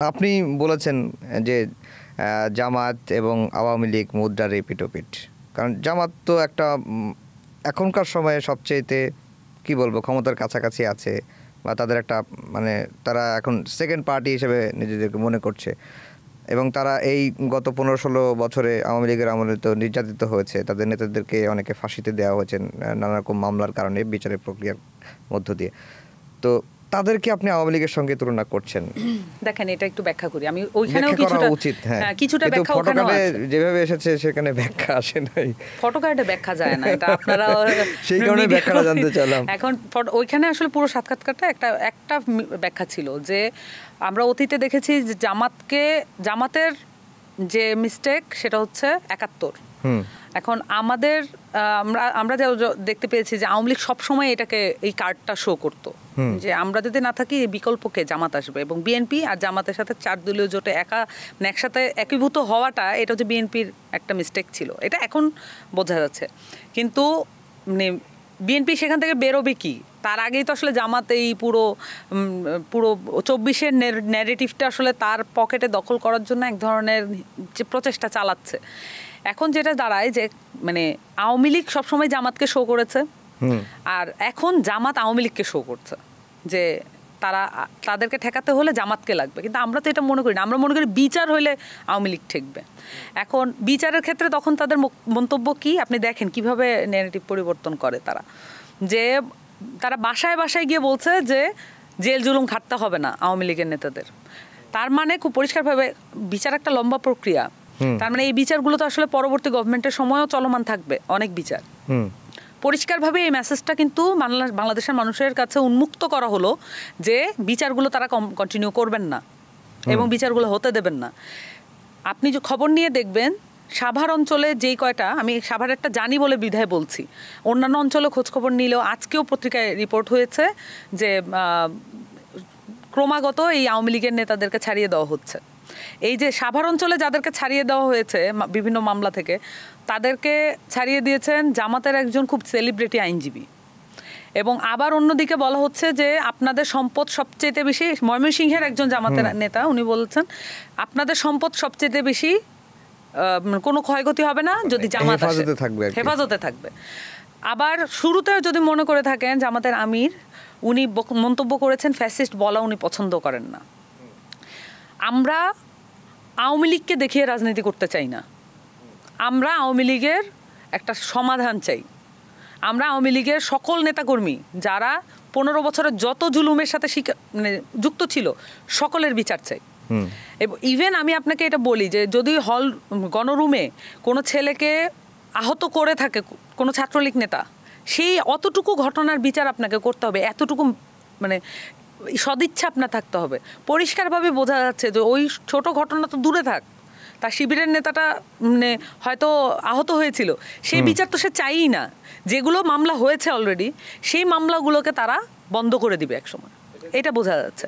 আপনি বলেছেন যে জামাত এবং আওয়ামী লীগ মুদ্রার এপিঠ-ওপিঠ। কারণ জামাত তো একটা এখনকার সময়ে সবচাইতে কি বলবো ক্ষমতার কাছাকাছি আছে, বা তাদের একটা মানে তারা এখন সেকেন্ড পার্টি হিসেবে নিজেদেরকে মনে করছে, এবং তারা এই গত 15-16 বছরে আওয়ামী লীগের আমলে তো নির্যাতিত হয়েছে, তাদের নেতাদেরকে অনেকে ফাঁসিতে দেওয়া হয়েছে নানা রকম মামলার কারণে, বিচারের প্রক্রিয়ার মধ্য দিয়ে। তো তাদেরকে আপনি আওয়ামী লীগের সঙ্গে তুলনা করছেন। দেখেন, এটা একটু ব্যাখ্যা করি আমি। ওইখানেও কিছুটা ব্যাখ্যা ওখানেও আছে, যেভাবে এসেছে সেখানে ব্যাখ্যা আসে নাই। ফটোকার্ডে ব্যাখ্যা যায় না, এটা আপনারা সেই কারণে ব্যাখ্যাটা জানতে চাইলাম। এখন ওইখানে আসলে পুরো সাক্ষাৎকারটা একটা ব্যাখ্যা ছিল যে আমরা অতীতে দেখেছি যে জামাতের যে মিস্টেক সেটা হচ্ছে ৭১। এখন আমরা দেখতে পেয়েছি যে আওয়ামী লীগ সবসময় এটাকে এই কার্ডটা শো করতো যে আমরা যদি না থাকি বিকল্পকে জামাত আসবে, এবং বিএনপি আর জামাতের সাথে 4 দলীয় জোটে একসাথে একীভূত হওয়াটা এটা হচ্ছে বিএনপির একটা মিস্টেক ছিল, এটা এখন বোঝা যাচ্ছে। কিন্তু বিএনপি সেখান থেকে বেরোবে কি, তার আগেই তো আসলে জামাত এই পুরো 24-এর ন্যারেটিভটা আসলে তার পকেটে দখল করার জন্য এক ধরনের যে প্রচেষ্টা চালাচ্ছে। এখন যেটা দাঁড়ায় যে মানে আওয়ামী লীগ সবসময় জামাতকে শো করেছে, আর এখন জামাত আওয়ামী লীগকে শো করছে যে তাদেরকে ঠেকাতে হলে জামাতকে লাগবে। কিন্তু আমরা তো এটা মনে করি না, আমরা মনে করি বিচার হইলে আওয়ামী লীগ ঠেকবে। এখন বিচারের ক্ষেত্রে তখন তাদের মন্তব্য কি আপনি দেখেন কিভাবে ন্যারেটিভ পরিবর্তন করে তারা, যে তারা বাসায় বাসায় গিয়ে বলছে যে জেল জুলুম খাটতে হবে না আওয়ামী লীগের নেতাদের। তার মানে খুব পরিষ্কারভাবে বিচার একটা লম্বা প্রক্রিয়া, তার মানে এই বিচারগুলো তো আসলে পরবর্তী গভর্নমেন্টের সময়ও চলমান থাকবে অনেক বিচার। পরিষ্কারভাবে এই মেসেজটা কিন্তু বাংলাদেশের মানুষের কাছে উন্মুক্ত করা হলো যে বিচারগুলো তারা কন্টিনিউ করবেন না এবং বিচারগুলো হতে দেবেন না। আপনি যে খবর নিয়ে দেখবেন সাভার অঞ্চলে যেই কয়টা, আমি সাভার একটা জানি বলে বিধায় বলছি, অন্যান্য অঞ্চলে খোঁজখবর নিলেও আজকেও পত্রিকায় রিপোর্ট হয়েছে যে ক্রমাগত এই আওয়ামী লীগের নেতাদেরকে ছাড়িয়ে দেওয়া হচ্ছে। এই যে সাভার অঞ্চলে যাদেরকে ছাড়িয়ে দেওয়া হয়েছে বিভিন্ন মামলা থেকে, তাদেরকে ছাড়িয়ে দিয়েছেন জামাতের একজন খুব সেলিব্রিটি আইনজীবী। এবং আবার অন্যদিকে বলা হচ্ছে যে আপনাদের সম্পদ সবচেয়ে বেশি, ময়মনসিংহের একজন জামাতের নেতা উনি বলছেন আপনাদের সম্পদ সবচেয়ে বেশি, কোনো ক্ষয়ক্ষতি হবে না যদি জামাত হেফাজতে থাকবে। আবার শুরুতে যদি মনে করে থাকেন জামাতের আমির, উনি মন্তব্য করেছেন ফ্যাসিস্ট বলা উনি পছন্দ করেন না। আমরা আওয়ামী লীগকে দেখিয়ে রাজনীতি করতে চাই না, আমরা আওয়ামী লীগের একটা সমাধান চাই। আমরা আওয়ামী লীগের সকল নেতাকর্মী যারা 15 বছরের যত জুলুমের সাথে যুক্ত ছিল সকলের বিচার চাই। ইভেন আমি আপনাকে এটা বলি যে যদি গণরুমে কোনো ছেলেকে আহত করে থাকে কোনো ছাত্রলীগ নেতা, সেই অতটুকু ঘটনার বিচার আপনাকে করতে হবে, এতটুকু মানে সদিচ্ছা আপনার থাকতে হবে। পরিষ্কারভাবে বোঝা যাচ্ছে যে ওই ছোট ঘটনা তো দূরে থাক, তার শিবিরের নেতাটা মানে হয়তো আহত হয়েছিল, সেই বিচার তো সে চাইই না। যেগুলো মামলা হয়েছে অলরেডি সেই মামলাগুলোকে তারা বন্ধ করে দিবে একসময়, এটা বোঝা যাচ্ছে।